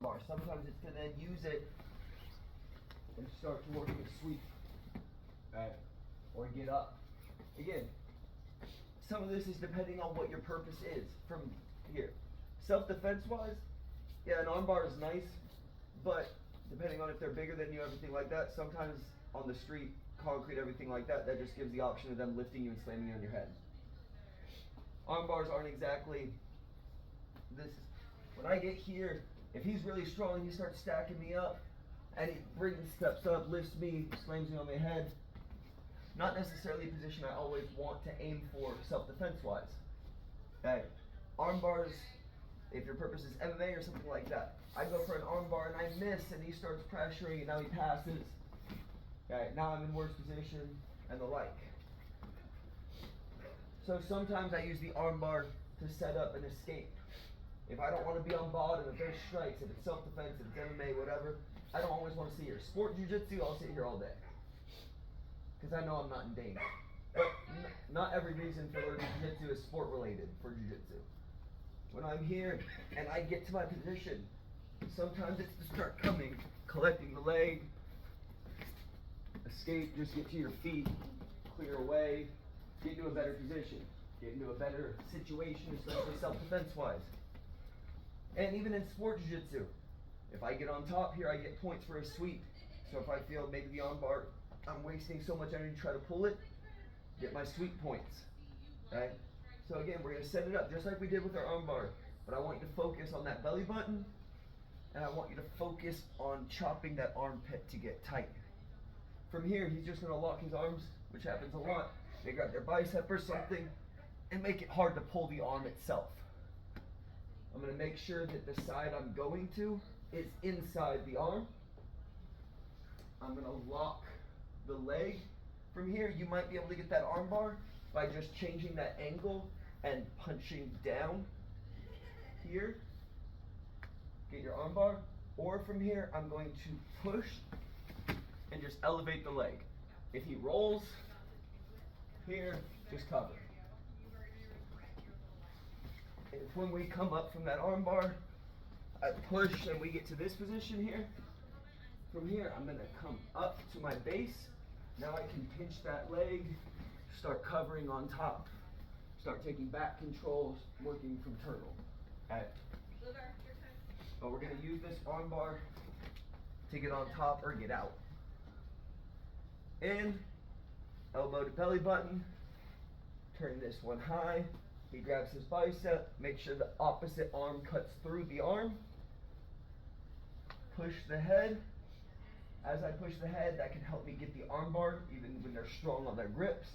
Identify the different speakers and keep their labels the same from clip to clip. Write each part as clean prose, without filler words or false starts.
Speaker 1: bar. Sometimes it's gonna then use it and start to work a sweep, right? Or get up. Again, some of this is depending on what your purpose is. From here, self-defense wise, yeah, an armbar is nice, but depending on if they're bigger than you, everything like that, sometimes on the street, concrete, everything like that, that just gives the option of them lifting you and slamming you on your head. Arm bars aren't exactly this. When I get here, if he's really strong, he starts stacking me up, and he brings steps up, lifts me, slams me on my head. Not necessarily a position I always want to aim for self-defense wise. Okay, arm bars, if your purpose is MMA or something like that, I go for an arm bar and I miss, and he starts pressuring, and now he passes. Okay, now I'm in worse position, and the like. So sometimes I use the arm bar to set up an escape. If I don't want to be on bottom, if there's strikes, if it's self-defense, if it's MMA, whatever, I don't always want to sit here. Sport jiu-jitsu, I'll sit here all day, because I know I'm not in danger. But not every reason for learning jiu-jitsu is sport related for jiu-jitsu. When I'm here and I get to my position, sometimes it's to start coming, collecting the leg, escape, just get to your feet, clear away, get into a better position, get into a better situation, especially self-defense wise. And even in sport jiu-jitsu, if I get on top here, I get points for a sweep. So if I feel maybe the arm bar, I'm wasting so much energy to try to pull it, get my sweep points, right? So again, we're gonna set it up just like we did with our arm bar, but I want you to focus on that belly button, and I want you to focus on chopping that armpit to get tight. From here, he's just gonna lock his arms, which happens a lot. They grab their bicep or something, and make it hard to pull the arm itself. I'm gonna make sure that the side I'm going to is inside the arm. I'm gonna lock the leg. From here, you might be able to get that arm bar by just changing that angle and punching down here. Get your arm bar. Or from here, I'm going to push and just elevate the leg. If he rolls, here, just cover. If when we come up from that arm bar, I push and we get to this position here. From here, I'm gonna come up to my base. Now I can pinch that leg, start covering on top, start taking back controls, working from turtle. Okay. But we're gonna use this arm bar to get on top or get out. In, elbow to belly button, turn this one high. He grabs his bicep, make sure the opposite arm cuts through the arm. Push the head. As I push the head, that can help me get the arm bar, even when they're strong on their grips.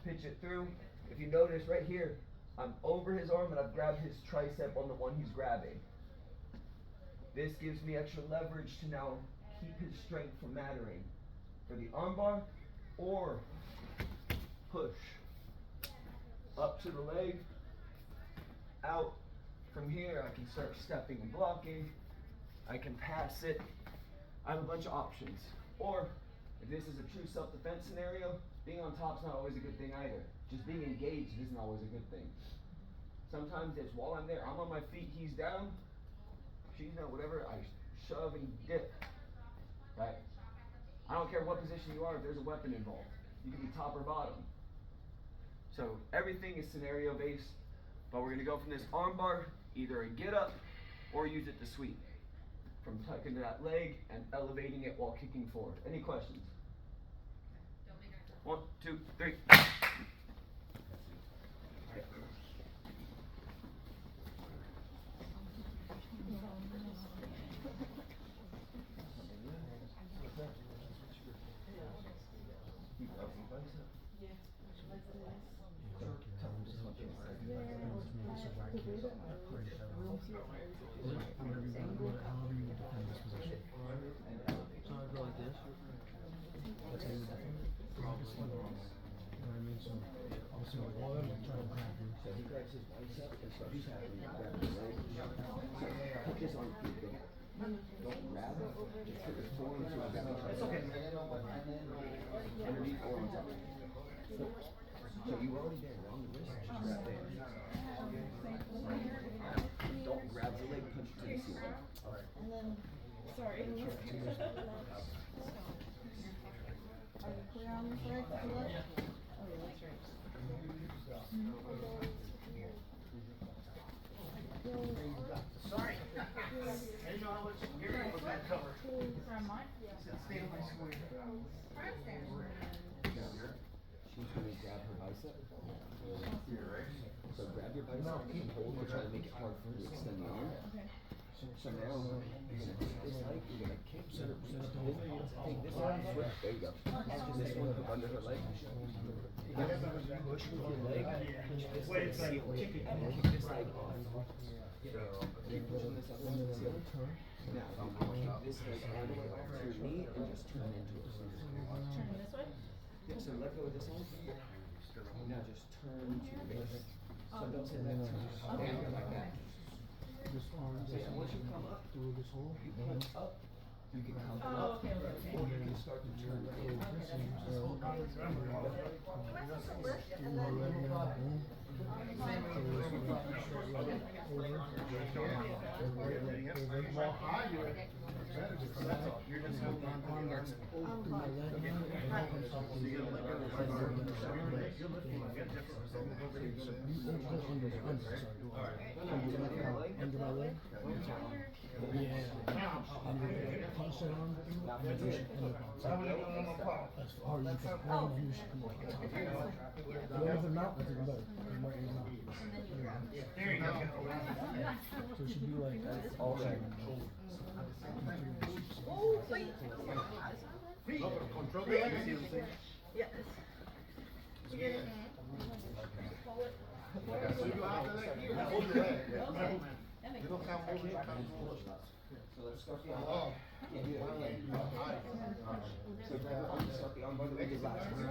Speaker 1: Pitch it through. If you notice right here, I'm over his arm and I've grabbed his tricep on the one he's grabbing. This gives me extra leverage to now keep his strength from mattering for the arm bar, or push up to the leg, out. From here, I can start stepping and blocking. I can pass it. I have a bunch of options. Or, if this is a true self-defense scenario, being on top's not always a good thing either. Just being engaged isn't always a good thing. Sometimes it's while I'm there, I'm on my feet, he's down, she's down, whatever, I shove and dip, right? I don't care what position you are, if there's a weapon involved. You can be top or bottom. So everything is scenario based, but we're gonna go from this arm bar, either a get up or use it to sweep. From tucking to that leg and elevating it while kicking forward. Any questions? 1, 2, 3. Put this on don't grab it, just put the forearm to the ground. It's okay. Underneath or on top. So you already there, you're on the wrist, just grab there. Don't grab the leg, punch it to the ceiling.
Speaker 2: And then, sorry. Are you clear on this leg? Oh, yeah, that's right.
Speaker 3: Sorry. I didn't know how much here was that cover.
Speaker 2: From mine?
Speaker 3: Stay away from me.
Speaker 1: She's gonna grab her bicep. So grab your bicep and hold to try to make it hard for her to extend the arm.
Speaker 2: Okay.
Speaker 1: So now you're gonna take this leg, you're gonna kick, take this arm, switch, there you go. This one hook under her leg. Push with your leg, this leg seal it, and then kick this leg off. Keep pushing this other one to the ceiling. Now, kick this leg all the way off to your knee and just turn into it.
Speaker 2: Turn this way?
Speaker 1: Yeah, so let go of this one. Now just turn to this. So don't say that turn. Okay, like that.
Speaker 4: This arm,
Speaker 1: So yeah, once you come up,
Speaker 4: through this hole.
Speaker 1: you punch up, you can come
Speaker 2: Oh,
Speaker 1: up,
Speaker 2: okay, okay.
Speaker 1: or you can start to turn in.
Speaker 4: You're just holding on arm that's over through my leg. Under my leg. Yeah. Punch that arm through, and then you should end up on top. As far as you can hold, and you should come like on top. The other mount, that's even better. Because right in your mouth.
Speaker 3: There you go.
Speaker 4: So it should be like
Speaker 1: All that.
Speaker 2: Oh, wait.
Speaker 3: Control the leg.
Speaker 2: Yes. You get it? Pull it.
Speaker 3: So you go after that here, hold your leg.
Speaker 2: Okay. That makes
Speaker 3: You don't count hold, you count hold.
Speaker 1: So let's start the arm.
Speaker 3: Oh.
Speaker 1: Yeah, do it again. So grab your arm, start the arm by the way, just last one.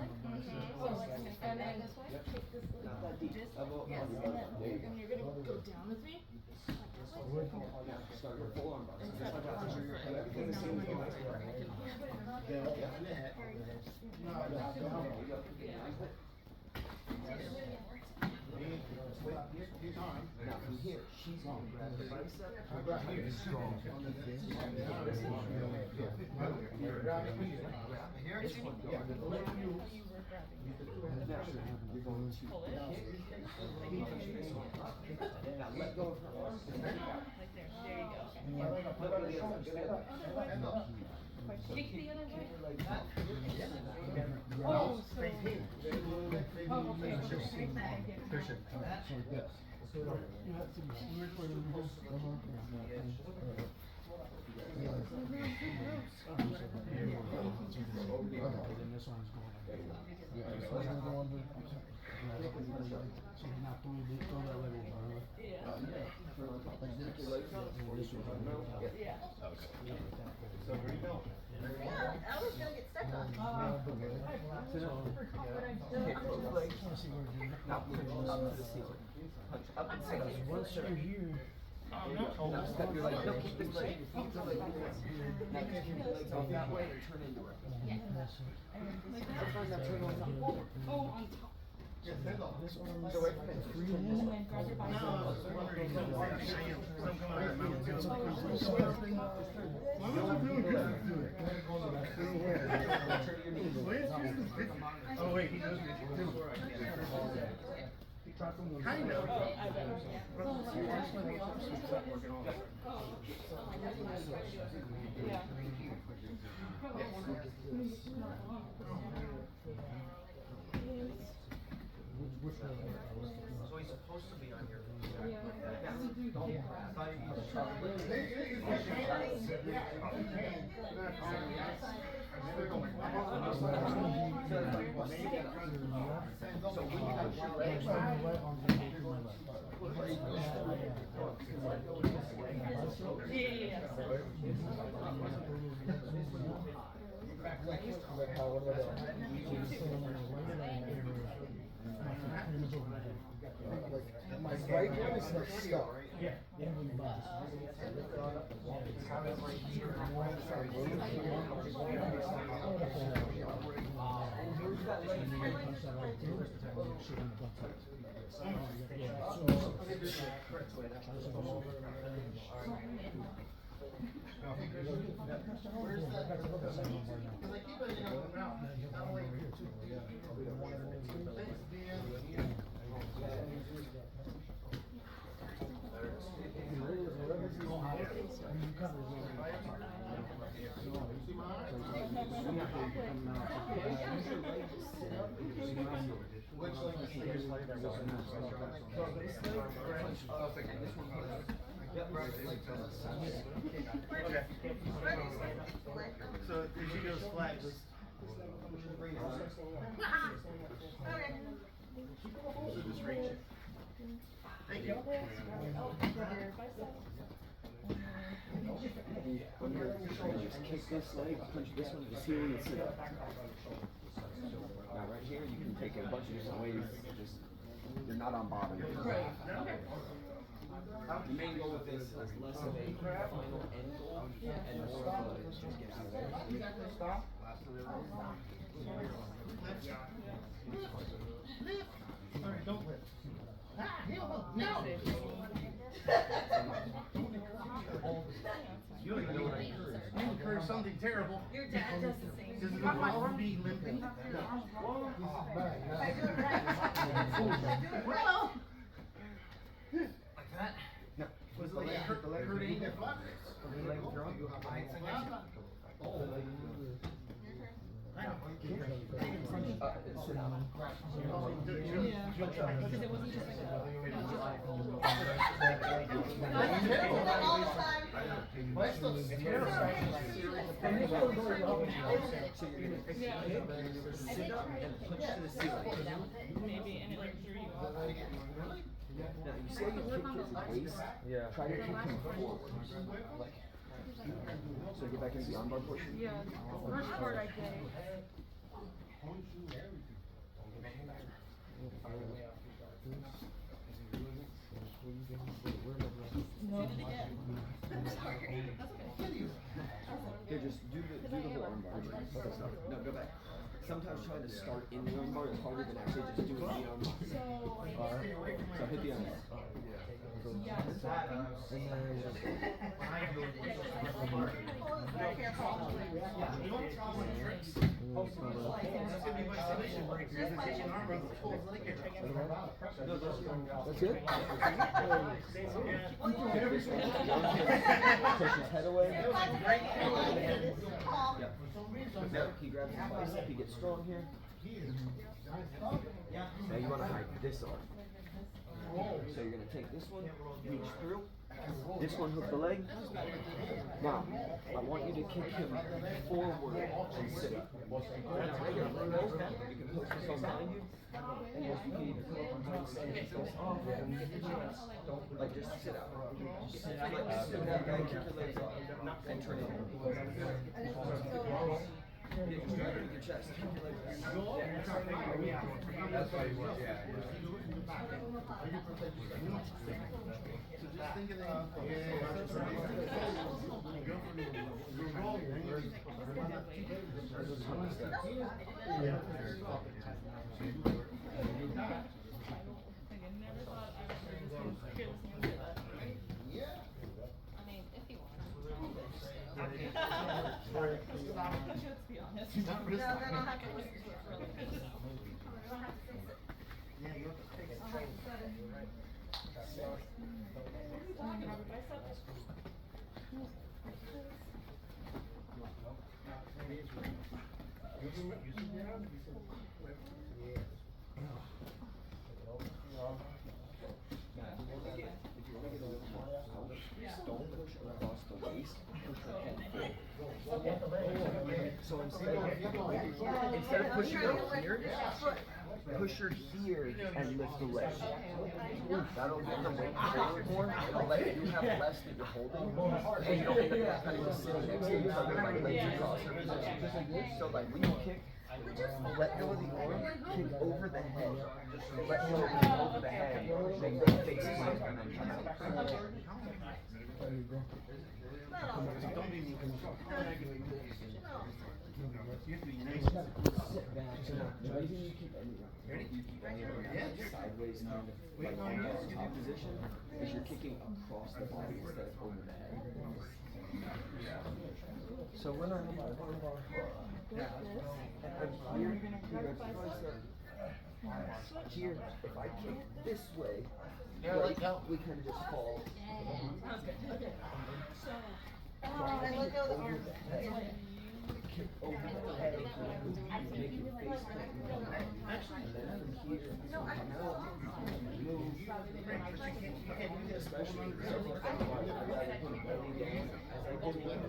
Speaker 2: And then this way, take this little.
Speaker 1: Not that deep. Elbow
Speaker 2: Yes,
Speaker 1: on
Speaker 2: and
Speaker 1: your
Speaker 2: then,
Speaker 1: elbow. There you go.
Speaker 2: and you're gonna go down with me?
Speaker 1: Now start your full arm bar. So just like that. Everything the same way. Yeah. There you go.
Speaker 3: He's on.
Speaker 1: Now from here, she's gonna grab the bicep.
Speaker 3: Here?
Speaker 1: This one, yeah. Now, you're going to
Speaker 2: Pull it.
Speaker 1: now let go of her arm.
Speaker 2: Like there, there you go.
Speaker 1: Let go of the other one. Go the other way.
Speaker 2: Kick the other way.
Speaker 1: Like that.
Speaker 2: Oh, so. Oh, okay.
Speaker 4: push it. So like this. You have to be weird for them. Then this one's going like that. This one's gonna go under. So you're not throw that leg over.
Speaker 2: Yeah.
Speaker 4: Like this.
Speaker 2: Yeah.
Speaker 3: So where you go?
Speaker 2: Yeah, I was gonna get stuck on.
Speaker 1: Okay, close the legs. Now, up to the ceiling. Punch up and ceiling.
Speaker 4: Once you're here.
Speaker 1: Now step your leg, no, keep this leg, keep the leg like this. Now keep your legs off that way and turn into it. Now turn on top.
Speaker 2: Oh, on top.
Speaker 3: Yes, that's all.
Speaker 4: This one
Speaker 1: So wait, finish.
Speaker 2: And then grab your
Speaker 3: No,
Speaker 2: bicep.
Speaker 3: I was wondering, some coming out of your mouth too. Why was I doing good?
Speaker 1: Turn your knees.
Speaker 3: Oh wait, he knows me too. Kind of.
Speaker 2: I bet. Yeah.
Speaker 3: So he's supposed to be on your.
Speaker 1: So when you have one leg,
Speaker 4: My right one is like stuck. Yeah.
Speaker 3: Where's that? Because I keep it, you know, around. I'm like, thanks, Dan. Which leg is this leg?
Speaker 1: Yep, right.
Speaker 3: So if she goes flat, just. So just reach it. Thank you.
Speaker 1: Just kick this leg, punch this one to the ceiling and sit up. Now right here, you can take it a bunch of different ways. Just you're not on bottom.
Speaker 2: Right. Okay.
Speaker 1: The main goal with this is less of a final end goal and more of a just get out of there.
Speaker 3: Stop. Alright, don't lift. No! You don't even know what I encourage. You encourage something terrible.
Speaker 2: Your dad does the same.
Speaker 3: Does it all be limping? Well. Like that?
Speaker 1: No.
Speaker 3: Was the leg hurt? The leg hurting?
Speaker 1: The leg thrown?
Speaker 3: I know.
Speaker 1: Sit down.
Speaker 2: Yeah. Because it wasn't just like
Speaker 3: Well, that's still terrible.
Speaker 1: Sit up and punch to the ceiling.
Speaker 2: maybe, and it like threw you off.
Speaker 1: Now you see how you kick his waist? Yeah. Try to kick him forward. Like, so get back into the armbar portion.
Speaker 2: Yeah, the first part I did.
Speaker 1: Here, just do the whole armbar. No, go back. Sometimes trying to start in the armbar is harder than actually just doing the armbar. So hit the armbar. That's it? Push his head away. Yep. Now he grabs his bicep, he gets strong here. Now you want to hide this arm. So you're going to take this one, reach through. This one hook the leg. Now, I want you to kick him forward and sit up. Regular leg hold, you can hook this on behind you. And you can either come up on top and kick this off. Like just sit out. Just sit out. Like sit down, kick your legs off. And turn it over. Yeah, just try to move your chest. Keep your legs back.
Speaker 3: That's why you want, yeah. So just think of the,
Speaker 2: I mean, if you want. Let's be honest. No, then I'll have to listen to it for a little bit.
Speaker 3: Yeah, you have to take a train.
Speaker 1: Don't push across the waist, push your head forward. So instead of pushing up here, push your here and lift the leg. That'll get the weight forward more. It'll let you have less that you're holding. And you don't end up kind of just sitting next to each other like legs across your position. So like when you kick, let go of the arm, kick over the head. Let go of the over the head, make the face plant and then come out.
Speaker 4: There you go.
Speaker 3: Don't be mean. You have to be nice.
Speaker 4: Sit back.
Speaker 1: So now, the reason you keep any sideways kind of like on the top position is you're kicking across the body instead of over the head. So when I'm on one of our and I'm here, here, if I kick this way, we kind of just fall.
Speaker 2: Oh, and let go of the arm.
Speaker 1: Kick over the head, make your face plant. And then from here, come out, move. Especially if something like that, I'd rather put a belly down as I get in.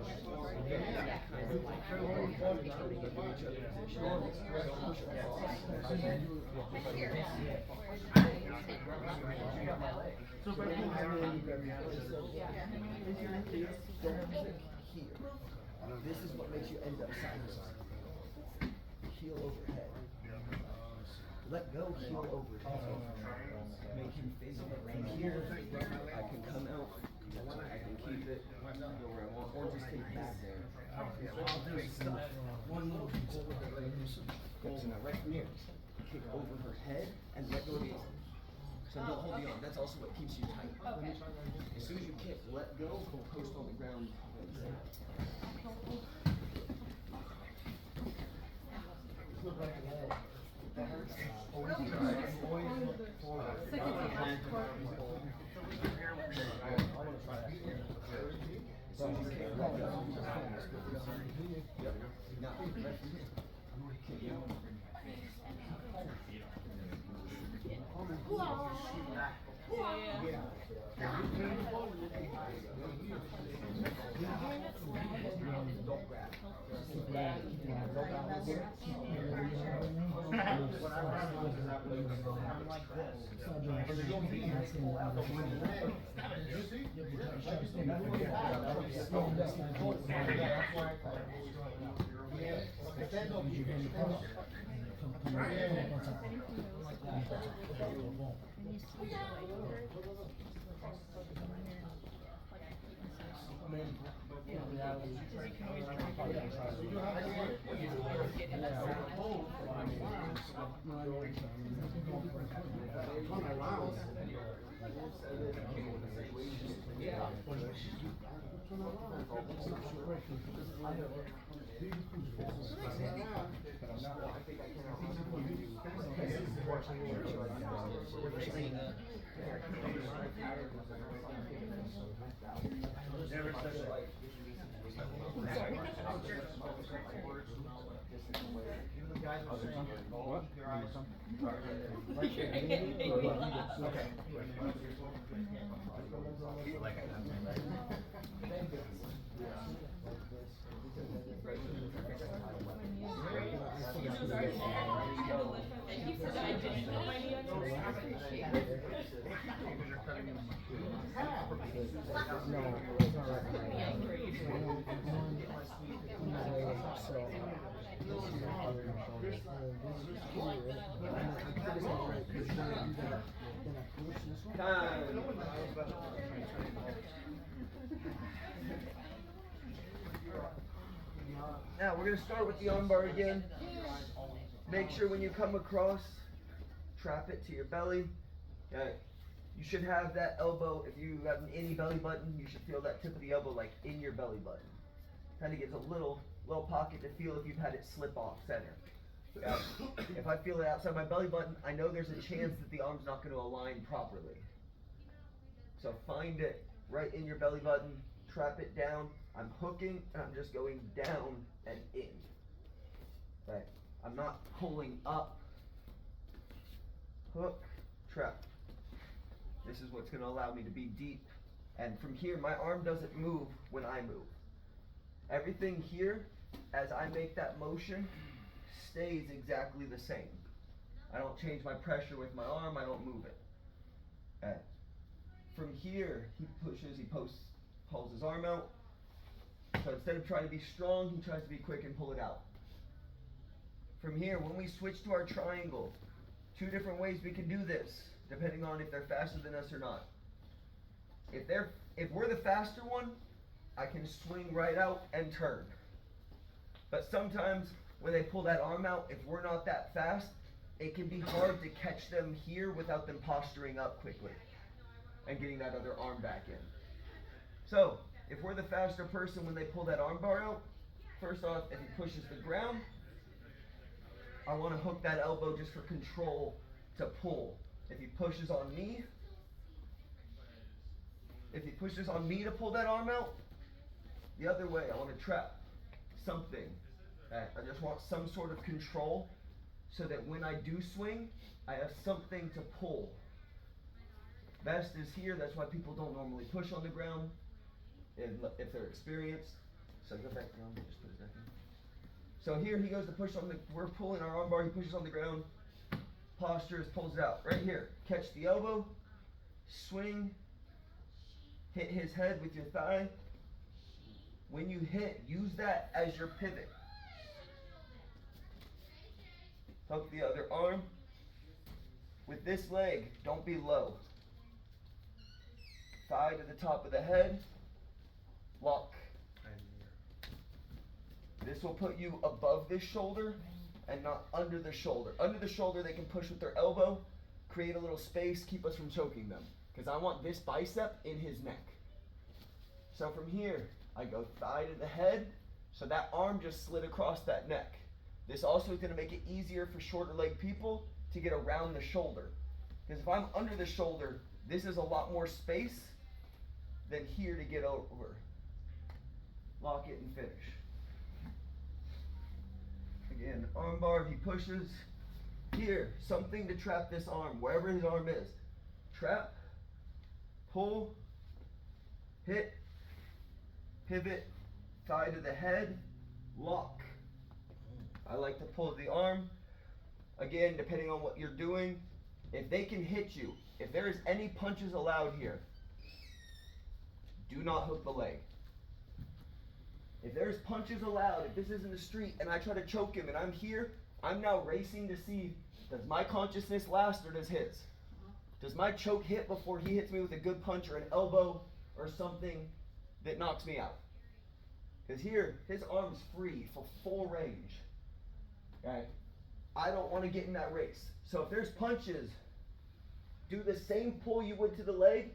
Speaker 1: Again, that kind of like turning into each other's position. Don't push across. Don't kick here. This is what makes you end up sideways. Heel overhead. Let go, heel overhead. Make him face from here. I can come out. I can keep it. Go where I want, or just take it back there. One little detail. So now right from here, kick over her head and let go of the arm. So don't hold the arm. That's also what keeps you tight. As soon as you kick, let go, post on the ground. Now we're going to start with the armbar again. Make sure when you come across, trap it to your belly. Okay. You should have that elbow, if you have an innie belly button, you should feel that tip of the elbow like in your belly button. Kind of gives a little pocket to feel if you've had it slip off center. Yeah. If I feel it outside my belly button, I know there's a chance that the arm's not going to align properly. So find it right in your belly button, trap it down. I'm hooking and I'm just going down and in. Okay. I'm not pulling up. Hook, trap. This is what's going to allow me to be deep. And from here, my arm doesn't move when I move. Everything here, as I make that motion, stays exactly the same. I don't change my pressure with my arm, I don't move it. Okay. From here, he pushes, he pulls his arm out. So instead of trying to be strong, he tries to be quick and pull it out. From here, when we switch to our triangle, two different ways we can do this, depending on if they're faster than us or not. If we're the faster one, I can swing right out and turn. But sometimes when they pull that arm out, if we're not that fast, it can be hard to catch them here without them posturing up quickly and getting that other arm back in. So, if we're the faster person when they pull that arm bar out, first off, if he pushes the ground, I want to hook that elbow just for control to pull. If he pushes on me to pull that arm out, the other way, I want to trap something. I just want some sort of control so that when I do swing, I have something to pull. Best is here, that's why people don't normally push on the ground if they're experienced. So go back down, just put it back in. So here he goes to push on we're pulling our arm bar, he pushes on the ground. Posture is pulls it out. Right here, catch the elbow, swing, hit his head with your thigh. When you hit, use that as your pivot. Hook the other arm. With this leg, don't be low. Thigh to the top of the head. Lock. This will put you above this shoulder and not under the shoulder. Under the shoulder, they can push with their elbow, create a little space, keep us from choking them. Because I want this bicep in his neck. So from here, I go thigh to the head, so that arm just slid across that neck. This also is going to make it easier for shorter leg people to get around the shoulder. Because if I'm under the shoulder, this is a lot more space than here to get over. Lock it and finish. Again, arm bar, he pushes. Here, something to trap this arm, wherever his arm is. Trap, pull, hit, pivot, thigh to the head, lock. I like to pull the arm. Again, depending on what you're doing, if they can hit you, if there is any punches allowed here, do not hook the leg. If there's punches allowed, if this isn't the street and I try to choke him and I'm here, I'm now racing to see, does my consciousness last or does his? Does my choke hit before he hits me with a good punch or an elbow or something that knocks me out? Because here, his arm's free for full range. Okay? I don't want to get in that race. So if there's punches, do the same pull you would to the leg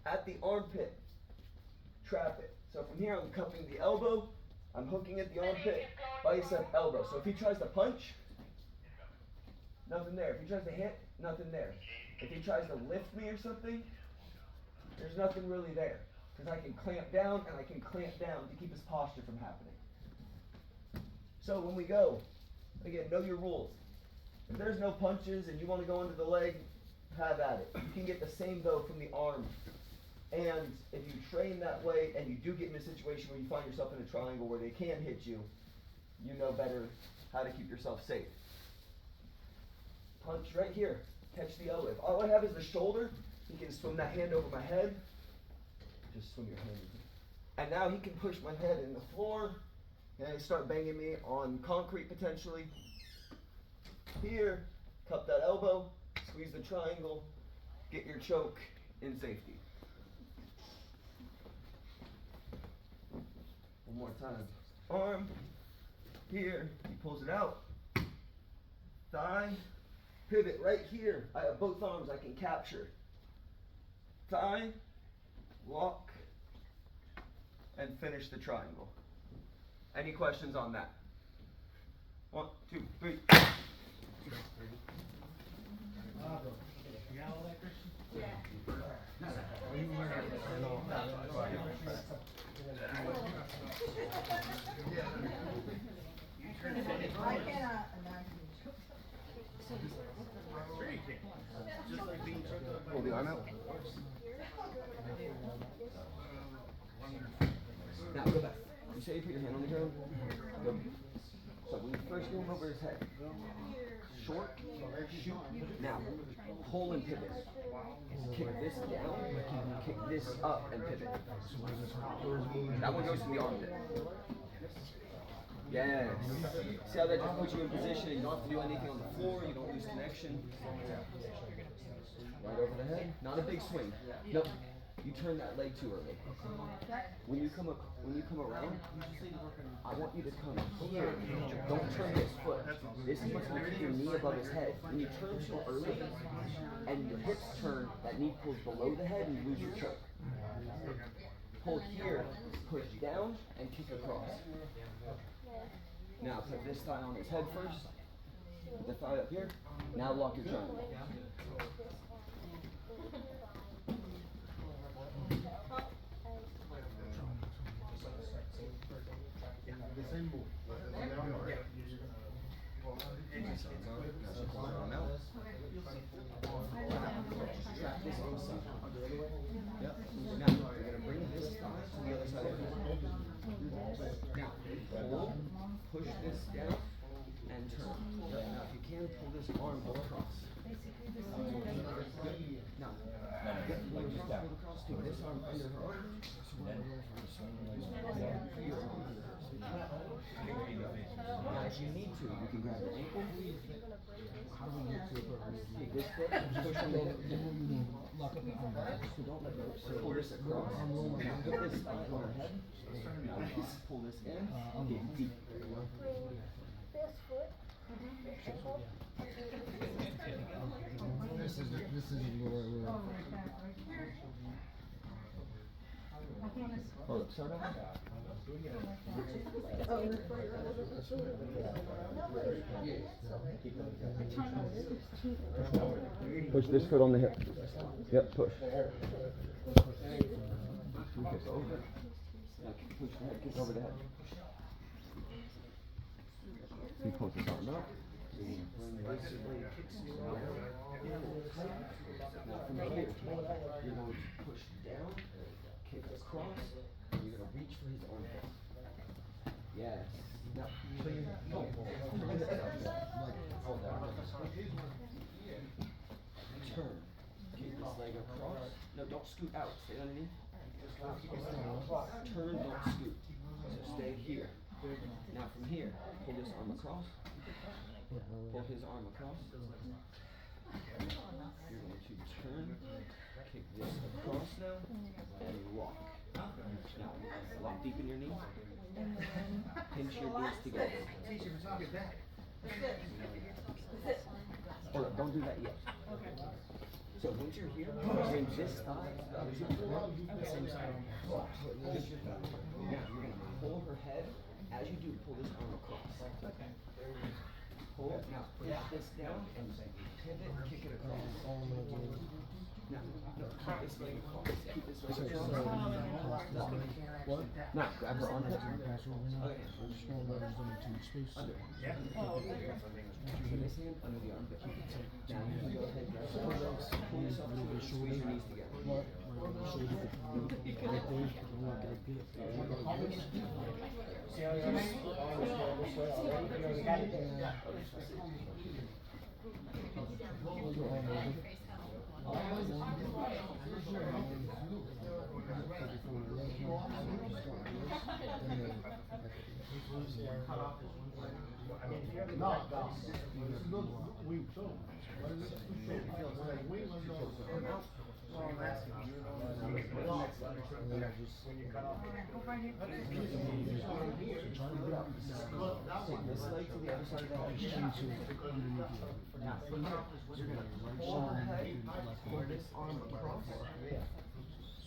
Speaker 1: at the armpit. Trap it. So from here, I'm cupping the elbow, I'm hooking at the armpit, bicep, elbow. So if he tries to punch, nothing there. If he tries to hit, nothing there. If he tries to lift me or something, there's nothing really there. Because I can clamp down and I can clamp down to keep his posture from happening. So when we go, again, know your rules. If there's no punches and you want to go into the leg, have at it. You can get the same though from the arm. And if you train that way and you do get in a situation where you find yourself in a triangle where they can hit you, you know better how to keep yourself safe. Punch right here. Catch the elbow. If all I have is the shoulder, he can swing that hand over my head. Just swing your hand. And now he can push my head in the floor and start banging me on concrete potentially. Here, cup that elbow, squeeze the triangle, get your choke in safety. One more time. Arm, here, he pulls it out. Thigh, pivot right here. I have both arms I can capture. Thigh, lock, and finish the triangle. Any questions on that? 1, 2, 3.
Speaker 3: You got all that, Christian?
Speaker 2: I cannot imagine.
Speaker 3: Sure you can. Just like being choked up by
Speaker 1: Pull the arm out. Now go back. You say you put your hand on the ground? Go. So when you first go over his head, short, shoot. Now, pull and pivot. Kick this down, kick this up and pivot. That one goes to the armpit. Yes. See how that just puts you in position and you don't have to do anything on the floor, you don't lose connection. Right over the head. Not a big swing. Nope. You turn that leg too early. When you come around, I want you to come here. Don't turn this foot. This is what's going to keep your knee above his head. When you turn too early and your hips turn, that knee pulls below the head and you lose your choke. Pull here, push down, and kick across. Now put this thigh on his head first. Put the thigh up here. Now lock your triangle.
Speaker 3: The same move.
Speaker 1: Trap this on the side. Yep. Now you're gonna bring this thigh to the other side of the head. Now pull, push this down, and turn. Yep. Now if you can, pull this arm across. Now, get pull across to this arm under her arm. Now if you need to, you can grab the ankle.
Speaker 4: How do we get to a purpose?
Speaker 1: Take this foot, push on the hip.
Speaker 4: Lock up the arm.
Speaker 1: So don't let go. So pull this across. Now put this on her head. Now pull this in. Get deep.
Speaker 5: This foot.
Speaker 4: This is the right way.
Speaker 1: Hold up, start over. Push this foot on the hip. Yep, push. Kick over. Now push the head, kick over the head. So you pull this arm up. Now from here, you're going to push down, kick across, and you're going to reach for his armpit. Yes. Now, so you turn. Kick this leg across. No, don't scoot out. Stay underneath. Turn, don't scoot. So stay here. Now from here, pull this arm across. Pull his arm across. You're going to turn, kick this across now, and lock. Now, lock deep in your knee. Pinch your knees together. Hold up, don't do that yet. So once you're here, bring this thigh to the other side. Now you're going to pull her head. As you do, pull this arm across. Pull, now push this down and pivot, kick it across. Now, no, keep this leg across. Keep this leg across.
Speaker 4: What?
Speaker 1: Now, grab her armpit.
Speaker 4: Pass over now.
Speaker 1: Okay.
Speaker 4: Just small letters under two space.
Speaker 1: Under. Put this hand under the armpit. Now you can go ahead, grab her legs, pull yourself to it, squeeze your knees together.
Speaker 4: What? Shoulder. Right there. Lock it up here.
Speaker 3: See how your arm is going this way already? You already got it?
Speaker 4: Hold your arm over.
Speaker 1: Take this leg to the other side of the head. Now, from here, you're going to pull her head, pull this arm across.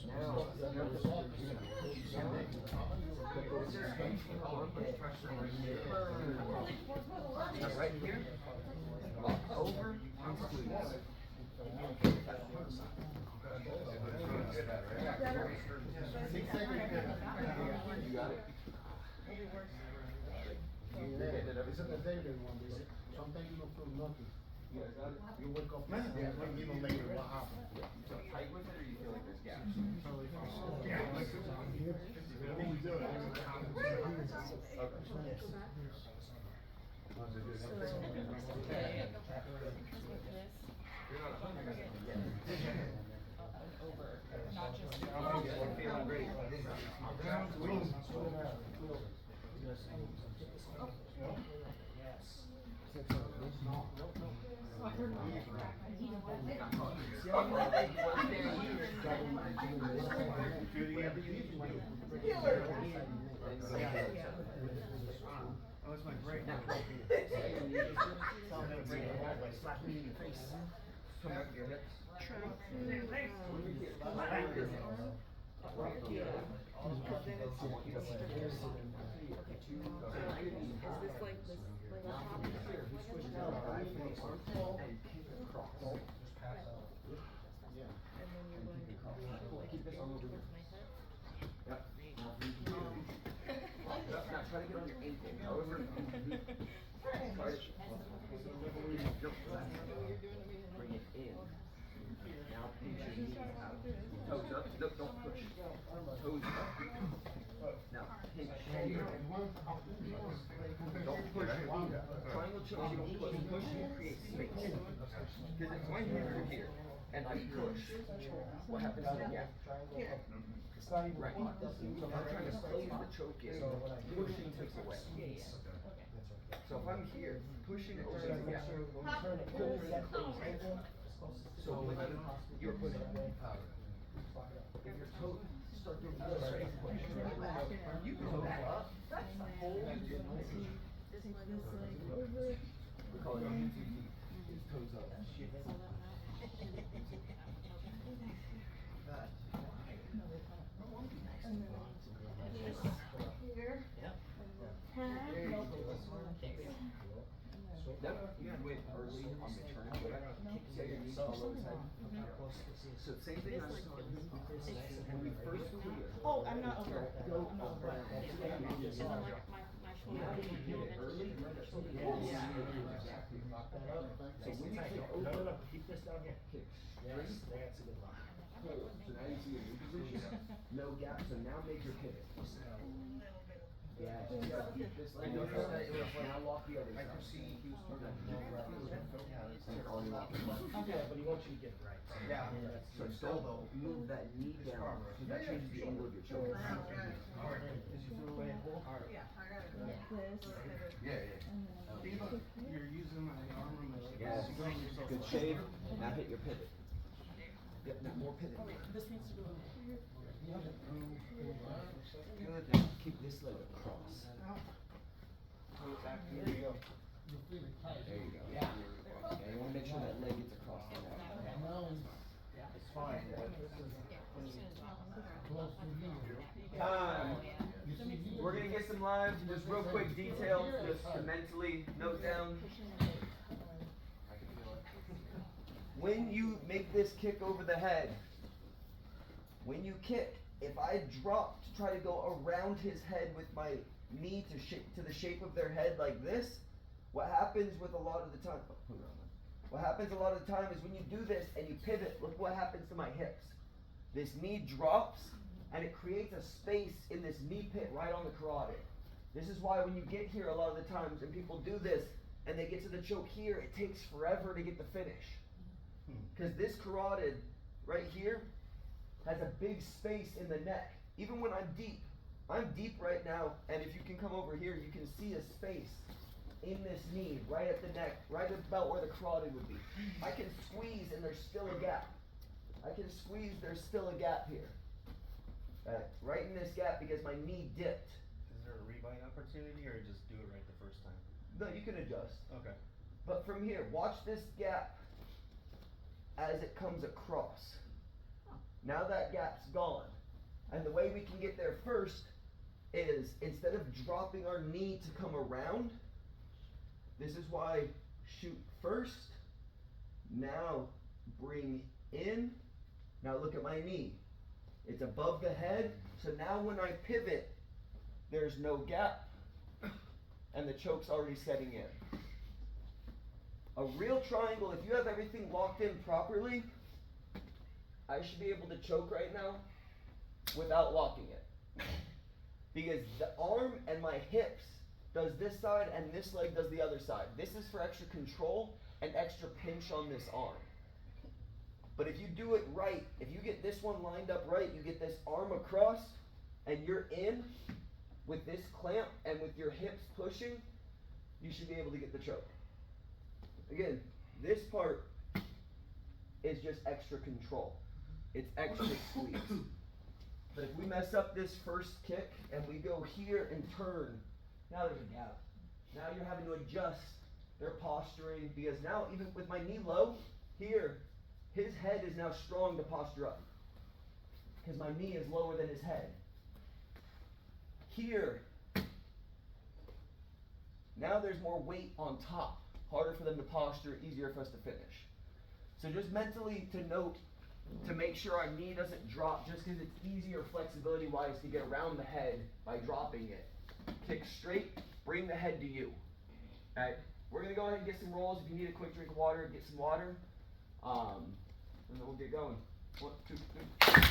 Speaker 1: Now, you're going to push down, put this head to her armpit, and right here, lock over and squeeze. You got it.
Speaker 3: It's in the David one, is it? Sometimes you don't feel nothing. You wake up, man, you know later what happened.
Speaker 1: Tight with it, or you feel like there's gaps?
Speaker 3: Oh, it's my break now. Slap me in the face.
Speaker 1: Come back to your hips.
Speaker 2: Cause then it's.
Speaker 1: I want you to sit here.
Speaker 2: Is this like this, like a top?
Speaker 1: Push down, right from the arm and kick across.
Speaker 3: Yeah.
Speaker 2: And then you're going to.
Speaker 1: Keep this arm over here. Yep. Now try to get on your ankle. However, try to. Bring it in. Now pinch your knees out. Toes up. No, don't push. Toes up. Now pinch here. Don't push your knee. Triangle choke, you don't push. Push, you create space. Because if my hands are here and I push, what happens to the gap? Right. So if I'm trying to close the choke in, pushing takes away. So if I'm here, pushing opens the gap. Pulling closes. So when you're pushing, if your toes start doing this, you go back up. That's the whole. We call it 2 feet. It's toes up.
Speaker 2: Here.
Speaker 1: No, you had to wait early on the turn, but I kick your knees all over the head. So same thing I saw when we first flew here.
Speaker 2: Oh, I'm not over.
Speaker 1: Go
Speaker 2: I'm not over.
Speaker 1: around.
Speaker 6: And then like my shoulder.
Speaker 1: Now when you get it early, exactly. So when you take over,
Speaker 4: keep this down here.
Speaker 1: kick
Speaker 4: Yes,
Speaker 1: straight,
Speaker 4: that's a good line.
Speaker 1: pull. So now you see a new position, no gap, so now make your pivot. Yeah, you gotta keep this like this. Now walk the other side.
Speaker 3: I can see he was talking
Speaker 1: And on walk.
Speaker 4: Yeah, but he wants you to get it right.
Speaker 3: Yeah.
Speaker 1: So don't move that knee down, because that changes the angle of your choke.
Speaker 4: Did you throw away a hole?
Speaker 2: This.
Speaker 3: Yeah,
Speaker 2: And then.
Speaker 3: You're using my arm and my leg.
Speaker 1: Yes, good shave, now hit your pivot. Yep, now more pivot.
Speaker 2: This needs to go.
Speaker 1: Good, now keep this leg across.
Speaker 3: There you go.
Speaker 1: There you go. Yeah, you wanna make sure that leg gets across the leg.
Speaker 3: It's fine.
Speaker 1: Time. We're gonna get some live, just real quick details, just to mentally note down. When you make this kick over the head, when you kick, if I drop to try to go around his head with my knee to the shape of their head like this, what happens with a lot of the time, what happens a lot of the time is when you do this and you pivot, look what happens to my hips. This knee drops and it creates a space in this knee pit right on the carotid. This is why when you get here a lot of the times and people do this and they get to the choke here, it takes forever to get the finish. Because this carotid right here has a big space in the neck. Even when I'm deep right now, and if you can come over here, you can see a space in this knee, right at the neck, right about where the carotid would be. I can squeeze and there's still a gap. I can squeeze, there's still a gap here. Right in this gap because my knee dipped.
Speaker 7: Is there a rebite opportunity or just do it right the first time?
Speaker 1: No, you can adjust.
Speaker 7: Okay.
Speaker 1: But from here, watch this gap as it comes across. Now that gap's gone. And the way we can get there first is instead of dropping our knee to come around, this is why shoot first, now bring in, now look at my knee. It's above the head, so now when I pivot, there's no gap, and the choke's already setting in. A real triangle, if you have everything locked in properly, I should be able to choke right now without locking it. Because the arm and my hips does this side and this leg does the other side. This is for extra control and extra pinch on this arm. But if you do it right, if you get this one lined up right, you get this arm across and you're in with this clamp and with your hips pushing, you should be able to get the choke. Again, this part is just extra control. It's extra squeeze. But if we mess up this first kick and we go here and turn, now there's a gap. Now you're having to adjust their posturing because now even with my knee low, here, his head is now strong to posture up. Because my knee is lower than his head. here. Now there's more weight on top. Harder for them to posture, easier for us to finish. So just mentally to note, to make sure our knee doesn't drop just because it's easier flexibility-wise to get around the head by dropping it. Kick straight, bring the head to you. Okay? We're going to go ahead and get some rolls. If you need a quick drink of water, get some water. And then we'll get going. 1, 2, 3.